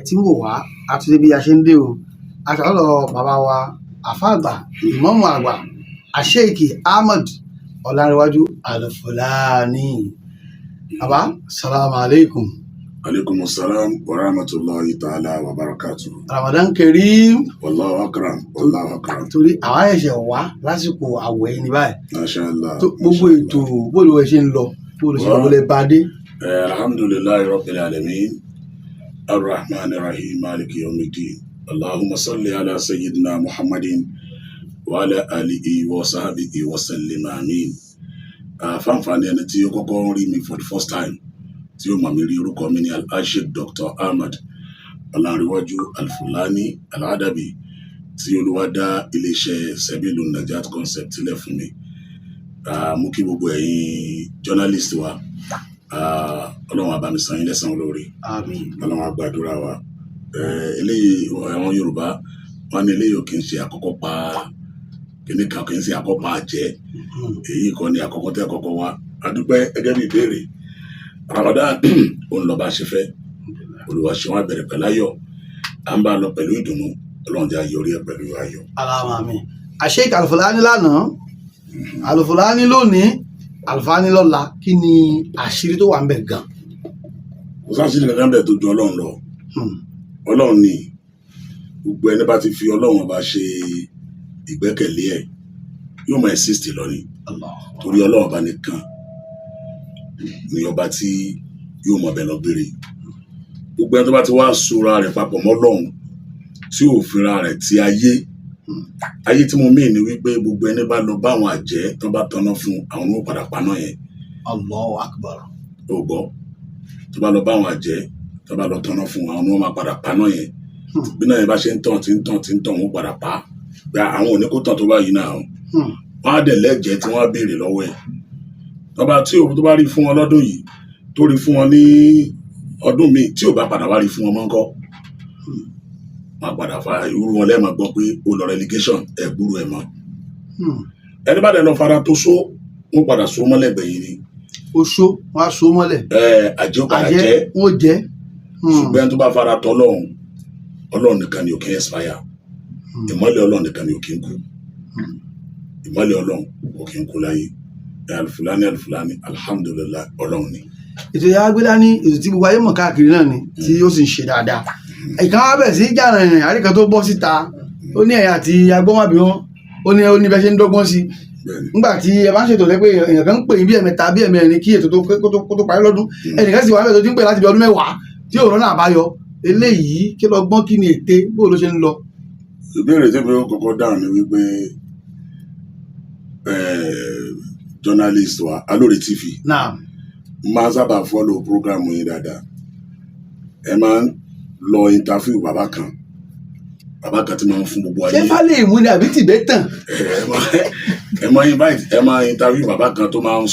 tí ń wò wá àti ibi a ṣe ń dé o àtàlọ́ bàbá wa àfáàgbà ìmáàmù àgbà àṣeyìkì Ahmad Ọlárẹ̀wájú Al-Fulani. Bàbá salamu alaikum. Alaikum assalam wa rahmatullahi ta'ala wa barakatuh. Ramadan Kareem. Wallahu akram, wallahu akram. Torí àwọn ẹ̀ṣẹ̀ wá lásìkò àwẹ̀ ní báyìí. Masha Allah. Gbogbo ètò bóòlù ẹ̀ ṣe ń lọ bóòlù ṣe wọlé bá dé. Alhamdulillahi rabbil alamin. Ar-Rahman ar-Rahim maliki yawmiddin. Allahumma salli ala sayyidina Muhammadin wa ala alihi wa sahbihi wa sallim amin. Fanfani ẹni tí ó kọ́kọ́ rí mi for the first time tí ó mọ̀ mí rí orúkọ mi ní Al-Sheikh Dr. Ahmad Ọlárẹ̀wájú Al-Fulani Al-Adabi tí Olúwa dá iléeṣẹ́ Sebilun Najat Concept sílẹ̀ fún mi. Mú kí gbogbo ẹ̀yin journalist wa Ọlọ́run á bá mi san yín lẹ́san olóore. Àmín. Ọlọ́run á gbàdúrà wa. Eléyìí àwọn Yorùbá wọn ní eléyìí ò kì í ṣe àkọ́kọ́ pa kíní kan kì í ṣe àkọ́kọ́ pa àjẹ́. Èyí kan ní àkọ́kọ́ tẹ́ àkọ́kọ́ wa. Adúpẹ́ gẹ́gẹ́ bí ìbéèrè. Ramadan òun lọ bá ṣe fẹ́. Olúwa ṣe wọn bẹ̀rẹ̀ pẹ̀lú ayọ̀. À ń bá lọ pẹ̀lú ìdùnnú. Ọlọ́run jẹ́ ayọ̀rí ẹ̀ pẹ̀lú ayọ̀. Allahumma àmín. Sheikh Al-Fulani lánàá, Al-Fulani lónìí, Al-Fulani lọ́la, kí ni àṣírí tó wà ń bẹ̀ gan? Kò sáṣírí kankan bẹ̀ tó ju Ọlọ́run lọ. Ọlọ́run ni gbogbo ẹni bá ti fi Ọlọ́run bá ṣe ìgbẹ́kẹ̀lé ẹ̀ yóò máa exist lọ ni. Torí Ọlọ́run bá nìkan ni ọba tí yóò mọ bẹ lọ gbére. Gbogbo ẹni tó bá ti wá sora rẹ̀ papọ̀ mọ́ Ọlọ́run tí ò fira rẹ̀ ti ayé tí mo mí ni wípé gbogbo ẹni bá lọ bá àwọn àjẹ́ tó bá tanná fún àwọn ní ó padà paná yẹn. Allahu Akbar. Ó gbọ́ tó bá lọ bá àwọn àjẹ́ tó bá lọ tanná fún àwọn ní ó máa padà paná yẹn. Bí náà yẹn bá ṣe ń tàn wọ́n padà pa gba àwọn òní kó tàn tó bá yìí náà wọ́n á dẹ̀ lẹ́jẹ̀ẹ́ tí wọ́n á béèrè lọ́wọ́ ẹ̀. Tọ́ba tí òun tó bá rí fún wọn lọ́dún yìí tó rí fún wọn ní ọdún míì tí ò bá padà wá rí fún wọn mọ́ ńkọ́ máa padà fa irú wọn lẹ́ẹ̀mọ́ gbọ́ pé ó lọ relegation ẹ̀ gbúrú ẹ̀ mọ́. Ẹni bá dẹ̀ lọ fara tó só wọ́n padà so mọ́lẹ̀ gbẹ̀yìn ni. Oṣó wọn á so mọ́lẹ̀. Àjẹ́ ó padà jẹ́ wọ́n jẹ́. Ṣùgbọ́n tó bá fara tọ́ Ọlọ́run nìkan ni ò kí ń expire. Ìmọ́lẹ̀ Ọlọ́run nìkan ni ò kí ń kú. Ìmọ́lẹ̀ Ọlọ́run ò kí ń kú láyé. Al-Fulani alhamdulillah Ọlọ́run ni. Ètò ìyá agbélá ní ètò tí gbogbo ayé mọ̀ káàkiri náà ni tí ó sì ń ṣe dáadáa. Ìkan wá bẹ̀ sí ìjà rìnrìn àríkan tó bọ́ síta ó ní ẹ̀yà àti agbọ́mọ̀bí wọn ó ní bẹ́ẹ̀ ṣe ń dọ́gbọ́n sí. Nígbà tí ẹ bá ń ṣètò lẹ́pẹ́ èèyàn kan ń pè bí ẹ̀mẹ́ta bí ẹ̀mẹ́rin kí ètò tó parí lọ́dún ẹnìkan sì wà bẹ́ẹ̀ tó ti ń pè láti bí ọdún mẹ́wàá tí òun náà àbáyọ eléyìí kí lọ gbọ́n kí ni ète bó ló ṣe ń lọ. Ìbéèrè tí mo kọ́kọ́ dáhùn ni wípé journalist wa Alore TV máa ń sábà follow program yín dáadáa. Ẹ máa ń lọ interview bàbá kan tí máa ń fún gbogbo ayé. Ṣé fálẹ̀ ìmú ni àbí tìbẹ́ tàn? Ẹ máa interview bàbá kan tó máa ń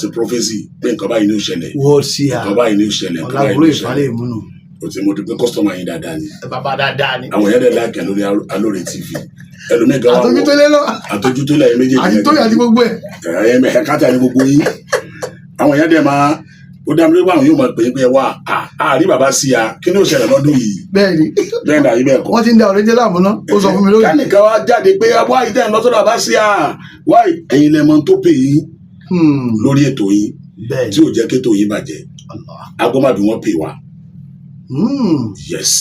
ṣe prophecy pé nǹkan báyìí ní ó ṣẹlẹ̀. Wọ́n sí à. Nǹkan báyìí ní ó ṣẹlẹ̀. Ọ̀làbúrò ìfálẹ̀ ìmú nù. Mo ti pé customer yín dáadáa ni. Bàbá dáadáa ni. Àwọn èèyàn dẹ̀ láàkẹ́ lórí Alore TV. Ẹlòmíì gan wà wọ àtọ́jútólé lọ. Àtọ́jútólé ẹ̀yìn méjèèjì. Àtọ́jú àti gbogbo ẹ̀. Ẹ̀ka ní gbogbo yín. Àwọn èèyàn dẹ̀ máa ó dá mi lórí àwọn yóò máa pè é pé wá àárí bàbá sí ya kí ni ó ṣẹlẹ̀ lọ́dún yìí. Bẹ́ẹ̀ni àyè bẹ́ẹ̀ kọ́. wọ́n ti ń da ọ̀rẹ́jẹ́ láàmú náà ó sọ fún mi lórí. kánìkan wá jáde pé wá ìdá ìlọsọ́dọ̀ bàbá sí ya wá ẹ̀yin lẹ́mọ tó pè yín lórí ètò yín tí ò jẹ́ kétò yín bàjẹ́ agbọ́mọdé wọn pè wá. Yes.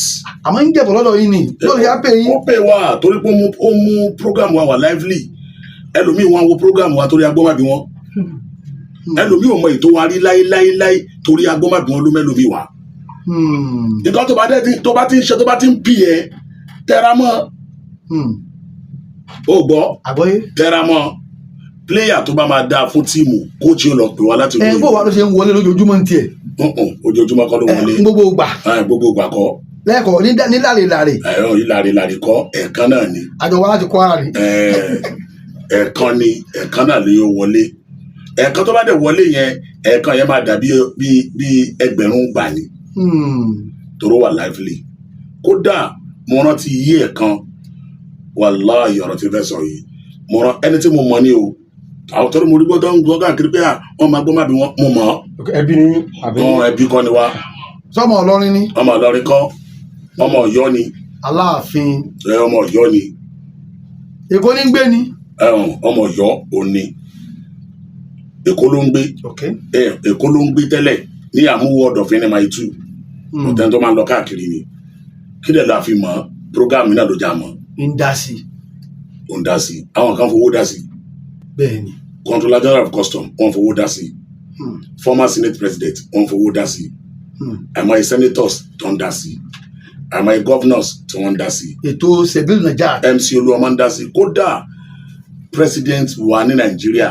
Àmọ́ ń jẹ̀bọ̀ lọ́dọ̀ yín ni lórí á pè yín. Ó pè wá torí pé ó mú program wa wà lively ẹlòmíì wọn wo program wa torí agbọ́mọdé wọn ẹlòmíì ò mọ ètò wa rí láíláíláí torí agbọ́mọbí wọn ló mẹ́lòmíì wá. nǹkan tó bá ti ń ṣe tó bá ti ń pì ẹ́ tẹra mọ́ ó gbọ́ tẹra mọ́ pléyà tó bá máa dáa fún tíìmù kóòtù yóò lọ pè wá láti wọlé. bó wàá ló ṣe ń wọlé lójoojúmọ́ ní tiẹ̀. ojoojúmọ́ kọ́ ló wọlé. gbogbo gbà. gbogbo gbà kọ́. lẹ́ẹ̀kọ́ ní láre. ìlàrè kọ́ ẹ̀ẹ̀kan náà ni. àjọ wa láti kọ́ ara ni. ẹ̀ẹ̀kan náà ni yóò wọlé. Ẹ̀ẹ̀kan tó bá dẹ̀ wọlé yẹn ẹ̀ẹ̀kan yẹn máa dàbí bí ẹgbẹ̀rún gbà ni. Toro wà lively. Kódà mo rántí iye ẹ̀kan wàláhì ọ̀rọ̀ tí fẹ́ sọ yìí mo rán ẹni tí mo mọ̀ ní o àwọn tọ́rọ mo rí gbọ́dọ̀ ń gbọ́ káàkiri pé wọ́n máa gbọ́ máa bí wọ́n mo mọ̀ ẹbí ni àbí ẹbí kọ́ ni wá sọmọ Ọlọ́rin ni. ọmọ Ìlọrin kọ́, ọmọ Ọ̀yọ́ ni. Aláàfin. ọmọ Ọ̀yọ́ ni. Èkó ní ń gbé ni. ọmọ Ọ̀yọ́ òní. Èkó ló ń gbé. Èkó ló ń gbé tẹ́lẹ̀ ní àmúwò ọ̀dọ̀fin ní Mile 2. ọ̀tẹ́ tó máa ń lọ káàkiri ni. Kí lè la fi mọ̀ prógámù náà ló já mọ̀. ń dá sí. ó ń dá sí. àwọn kan fowó dá sí. Bẹ́ẹ̀ni. Controller General of Custom wọ́n fowó dá sí. Former Senate President wọ́n fowó dá sí. àmọ́ senators tó ń dá sí. àmọ́ governors tí wọ́n ń dá sí. ètò Sebil Najat. MC Olúọmọ ń dá sí. Kódà president wa ní Nàìjíríà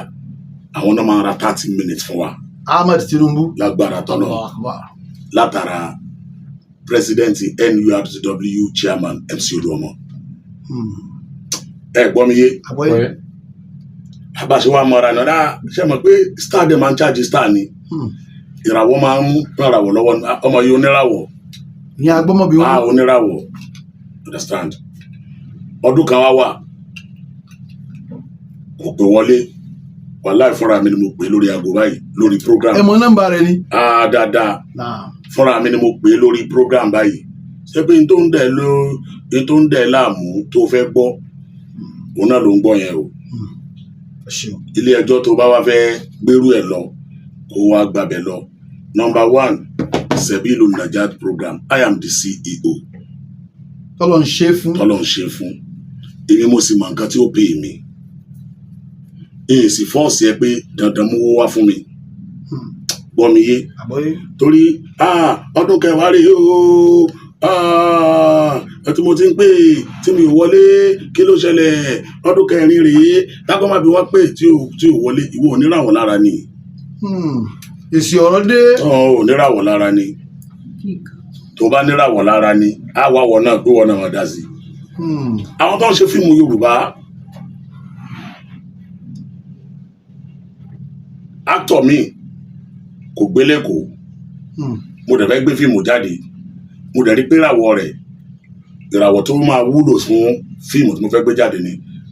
àwọn náà máa ra 30 minutes fún wa. Ahmed Tinubu. lágbára tọ́nà látara president NURTW chairman MC Olúọmọ. Gbọ́ mi yé. àbáṣe wa mọ̀ra náà ṣe mọ̀ pé star dem máa ń charge star ni. ìràwọ̀ máa ń ràwọ̀ lọ́wọ́ ọmọ yìí oníràwọ̀. ìyẹn agbọ́mọbí wọn. oníràwọ̀ understand. ọdún kan wá wà kò pé wọlé wàláì fúnra mi ni mo pè lórí aago báyìí lórí program. ẹ mọ nọ́mbà rẹ ni. dáadáa fúnra mi ni mo pè lórí program báyìí ṣé pé n tó ń dẹ̀ láàmú tó fẹ́ gbọ́ òun náà ló ń gbọ́ yẹn o. ilé ẹjọ́ tó bá wá fẹ́ gbérú ẹ̀ lọ kó wá gbàbẹ̀ lọ. Number 1 Sebil Najat program I am the CEO. tọ́lọ̀ ń ṣe fún. èmi mo sì mọ nǹkan tí ó pè mí. èyí sì fọ́ọ̀sì ẹ pé dandan mú wá fún mi. gbọ́ mi yé. torí ọdún kẹwàá rèé o tí mo ti ń pè tí mi ò wọlé kí ló ṣẹlẹ̀ ọdún kẹrin rèé tákọ́mà bí wọ́n pè tí ò wọlé ìwọ oníràwọ̀ lára ni. èsì ọ̀rọ̀ dé. oníràwọ̀ lára ni tó bá níràwọ̀ lára ni á wá wọ náà gbé wọn náà wọn dá sí. àwọn tó ń ṣe fíìmù Yorùbá actor mi kò gbé lẹ́kọ̀ọ́ mo dẹ̀ fẹ́ gbé fíìmù jáde mo dẹ̀ rí pé ìràwọ̀ tó máa wúlò fún fíìmù tí mo fẹ́ gbé jáde ni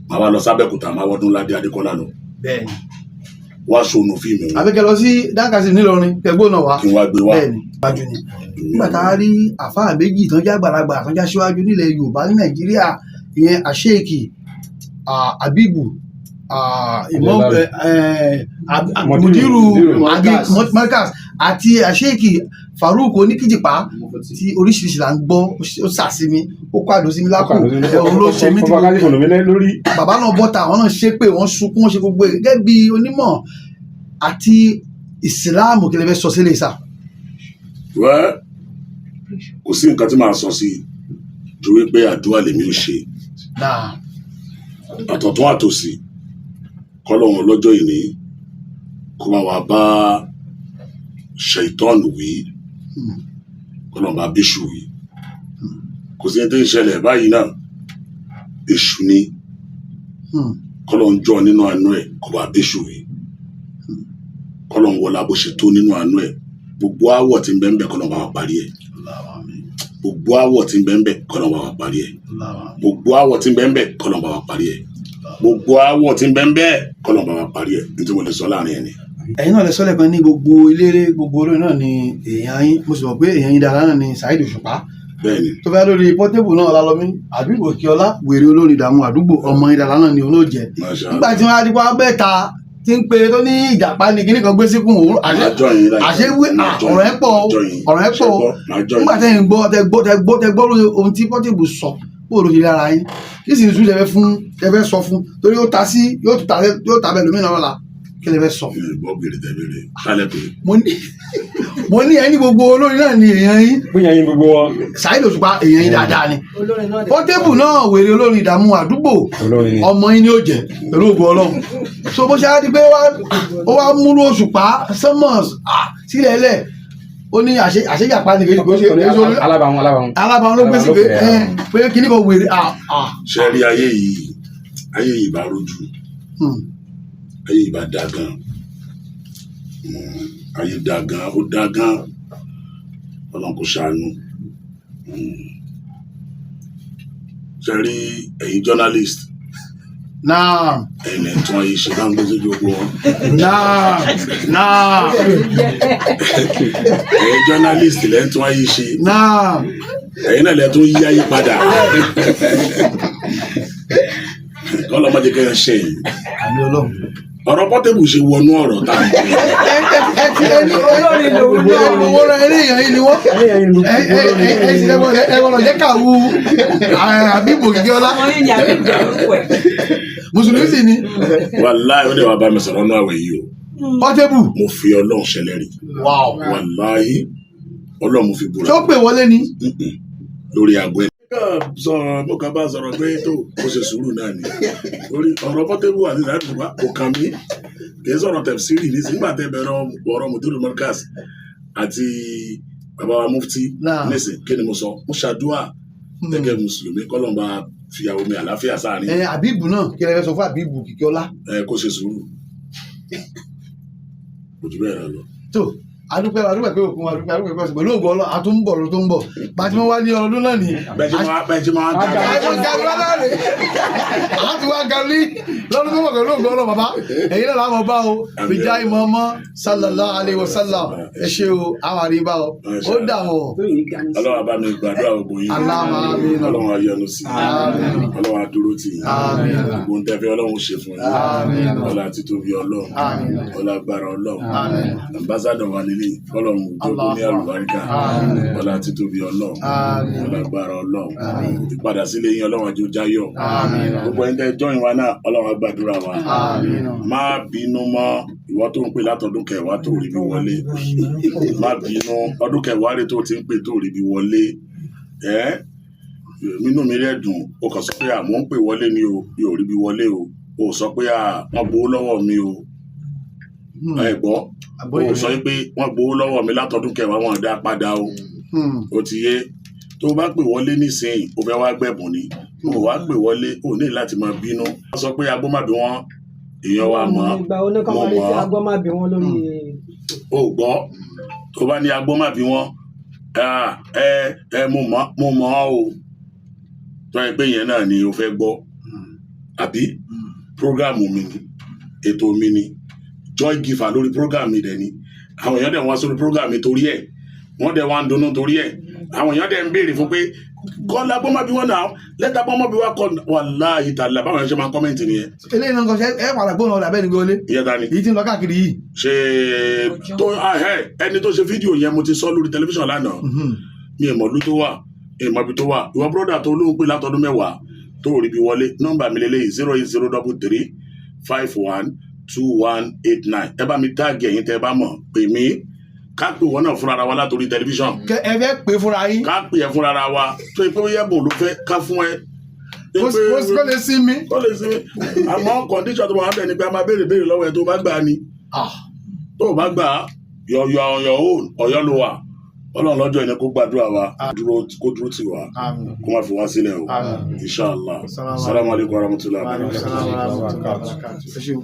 màá wá lọ sábẹ́kúta máa wọ́dún ládé Adékọ́lá lọ. bẹ́ẹ̀ni. wá ṣònù fíìmù. àbíkẹ́ lọ sí dákàsí nílọrin kẹgbọ́n náà wá. kí n wá gbé wá. bẹ́ẹ̀ni gbájú ni. nígbà tá a rí àfáà méjì tán já gbàlagbà tán já síwájú nílẹ̀ Yorùbá ní Nàìjíríà ìyẹn àṣeyìkì Abibu mudiru Markaz àti àṣeyìkì Farouk Oníkìjìpá tí oríṣiríṣi là ń gbọ́ ó sàsími ó kó àdó sí mi lápò òun ló ṣe mí tí bàbá náà bọ́ta àwọn náà ṣépè wọ́n sunkún wọ́n ṣe gbogbo ẹ̀ gẹ́gẹ́ bí onímọ̀ àti ìsìláàmù kí lè fẹ́ sọ sílẹ̀ sá. wẹ́ẹ́ kò sí nǹkan tí màá sọ sí ju wípé àdúrà lèmi ò ṣe àtọ̀tún àtòsí kọ́lọ́hún lọ́jọ́ ìní kó máa wá bá ṣèitọ́nù wí kọ́lọ́hún bá bíṣù wí kò sí ní tó ń ṣẹlẹ̀ báyìí náà èṣù ni kọ́lọ́hún jọ nínú àánú ẹ̀ kó bá bíṣù wí kọ́lọ́hún wọlá bó ṣe tó nínú àánú ẹ̀ gbogbo àwọ̀ tí ń bẹ ń bẹ kọ́lọ́hún bá wà parí ẹ̀ gbogbo àwọ̀ tí ń bẹ ń bẹ kọ́lọ́hún bá wà parí ẹ̀ gbogbo àwọ̀ tí ń bẹ ń bẹ kọ́lọ́hún bá wà parí ẹ̀ gbogbo àwọ̀ tí ń bẹ ń bẹ kọ́lọ́hún bá wà parí ẹ̀ ní tí mo lè sọ láàrin ẹ̀ ni. ẹ̀yin náà lè sọ lẹ́ẹ̀kan ní gbogbo eléré gbogbo olórin náà ni èèyàn yín mo sì mọ̀ pé èèyàn yín dára náà ni Saheed Òṣùpá bẹ́ẹ̀ni tó fẹ́ lórí Portable náà Ọlálọ́mí Àbíbù Òkèọlá wèrè olórin ìdààmú àdúgbò ọmọ yín dára náà ni òun ló jẹ nígbà tí wọ́n á di pa bẹ́ẹ̀ ta tí ń pe tó ní ìjàpá ni kíní kan gbé síkùn òun àṣewé ọ̀rọ̀ ẹ̀ pọ̀ nígbà tẹ́yìn gbọ́ ohun tí Portable sọ bóòlù ti lára yín kí sì ní tún lẹ́fẹ́ sọ fún torí yóò ta bẹ́ẹ̀ lómìnira lọ́la kí lẹ́fẹ́ sọ. mo ní ẹni gbogbo olórin náà ni èèyàn yín. bóyá yín gbogbo wọn. Saheed Òṣùpá èèyàn yín dáadáa ni. Portable náà wèrè olórin ìdààmú àdúgbò ọmọ yín ni ó jẹ pẹ̀lú ògbó Ọlọ́run. so bó ṣe á di pé ó wá múlò Òṣùpá Summers sílẹ̀ ẹlẹ̀ ó ní àṣeyàpá ni kejì kò ṣe alábàáwọn ló gbé sí pé kíní kan wèrè. ṣe rí ayé yìí bá rojú ayé yìí bá dá gan ayé dá gan ó dá gan Ọlọ́run kò ṣàánú. ṣe rí ẹ̀yin journalist Naam. ẹ̀yin lẹ́ tún ayé ṣe dáhùn lójú gbogbo wọn. Naam. Naam. ẹ̀yin journalist lẹ́ tún ayé ṣe. Naam. ẹ̀yin náà lẹ́ tún yí ayé padà. kọ́lọ́ má jẹ́ kẹ́yìn ṣe yìí. Àmì Ọlọ́run. ọ̀rọ̀ Portable ṣe wọnú ọ̀rọ̀ tá a ń bọ̀. Owó rẹ̀ eléyàn yìí ni wọ́n. Ẹ̀wọ̀n jẹ́ kàwú Habibu Òkìkíọlá. Mùsùlùmí sì ni. Wàláhì ó dẹ̀ wá bá mi sọ̀rọ̀ náà àwẹ̀ yìí o. Portable. Mo fi Ọlọ́run ṣẹlẹ́rì. Wàláhì Ọlọ́run mo fi búra. Tó pè wọlé ni. Lórí àgọ́ ẹ̀. Mo kàn bá sọ̀rọ̀ pé tó o ṣe sùúrù náà ni. Lórí ọ̀rọ̀ Portable àti ìdádùnúwá kò kàn mí. Kì í sọ̀rọ̀ tẹ̀fsírì ní sígbà tẹ́ bẹ̀rẹ̀ ọ̀rọ̀ Mudiru Markaz àti bàbá wa Mufti nísìn kí ni mo sọ mo ṣàdúrà gẹ́gẹ́ Mùsùlùmí kọ́lọ́mbà fìyàwó mi àlàáfíà sáàrin. Habibu náà kí ẹ fẹ́ sọ fún Habibu Òkìkíọlá. Kó ṣe sùúrù kò jù bẹ́ẹ̀ rẹ lọ. Tó adúpẹ́ pé òkun adúpẹ́ pé ọ̀sẹ̀ pẹ̀lú ògùn ọlọ́ àtúnbọ̀ ló tó ń bọ̀ bàtí wọ́n wá ní ọdún náà ní. bẹ́ẹ̀ tí máa ń àti wá gàlí lọ́dún tó bọ̀ pẹ̀lú ògùn ọlọ́ bàbá ẹ̀yin náà láwọn bá o bìjà ìmọ̀ọ́mọ́ sallallahu alaihi wasallam ẹ ṣe o àwọn àríbá o ó dà wọ̀. Ọlọ́run bá mi gbàdúrà gbogbo yín Ọlọ́run ayọ́nu sí Ọlọ́run adúró tì yín gbogbo ń tẹ́fẹ́ Ọlọ́run ṣe fún yín Ọlọ́run àti tóbi Ọlọ́run Ọlọ́run agbára Ọlọ́run ambassadọ̀ wà nílé Ọlọ́run jókòó ní àlùbáríkà Ọlọ́run àti tóbi Ọlọ́run Ọlọ́run agbára Ọlọ́run ìpadà sílé yín Ọlọ́run àjò jáyọ̀ gbogbo ẹni tẹ́ jọyìn wa náà Ọlọ́run agbàdúrà wa má bínú mọ́ ìwọ tó ń pè látọdún kẹwàá tó rí bí wọlé má bínú ọdún kẹwàá rẹ tó ti ń pè tó rí bí wọlé nínú mi rẹ dùn ó kàn sọ pé àmọ́ ń pè wọlé ni o yóò rí bí wọlé o ó sọ pé wọ́n gbowó lọ́wọ́ mi o ẹ gbọ́ ó sọ pé wọ́n gbowó lọ́wọ́ mi látọdún kẹwàá wọn dá padà o ó ti yé tó bá pè wọlé nísìnyí ó fẹ́ wá gbẹ̀bùn ni ó wá pè wọlé ó ní láti máa bínú wọ́n sọ pé agbómábí wọn èèyàn wa mọ̀ mo gbọ́ tó bá ní agbómábí wọn mo mọ̀ o tó yẹ pé yẹn náà ni o fẹ́ gbọ́ àbí prógámù mi ni ètò mi ni joy giver lórí prógámù mi dẹ̀ ni àwọn èèyàn dẹ̀ wá sórí prógámù mi torí ẹ̀ wọ́n dẹ̀ wá ń dunnú torí ẹ̀ àwọn èèyàn dẹ̀ ń béèrè fún pé kọ́lá gbọ́mọbí wọn náà lẹ́tà gbọ́mọbí wa kọ́ wàláhì tàlà báwọn ẹ̀ṣẹ̀ máa ń kọ́mẹ̀ntì nìyẹn. eléyìí náà ń kọ́ṣẹ́ ẹ padà gbóhùn ọ̀dà bẹ́ẹ̀ ni gbọ́lé. ìyẹn ta ni. èyí tí ń lọ káàkiri yìí. ṣe tó ẹni tó ṣe fídíò yẹn mo ti sọ lórí tẹlifíṣàn lánàá mi ì mọ̀lú tó wà ìmọ̀ ibi tó wà ìwọ bọ́dà tó lóun pé látọdún mẹ́wàá tó rí bí wọlé nọ́mbà mi lélẹ́yìí 08033512189 ẹ bá mi táàgì ẹ̀yin tẹ́ ẹ bá mọ̀ pè mí ká pè wọ́n náà fúnra wa látòrí tẹlifíṣàn. ẹ fẹ́ pè fúnra yín. ká pè ẹ fúnra wa tó ipò yẹ́bùn ló fẹ́ ká fún ẹ. kó lè sí mi. kó lè sí mi àmọ́ kọ́ndíṣọ̀ tó máa ń bẹ̀ ni pé a máa béèrè lọ́wọ́ ẹ tó bá gbà á ni. tó o bá gbà á Ọ̀yọ́ ló wà Ọlọ́run lọ́jọ́ ìní kó gbàdúrà wa kó dúró tì wá kó má fi wá sílẹ̀ o inshallah. Assalamu alaikum warahmatullahi wabarakatuh.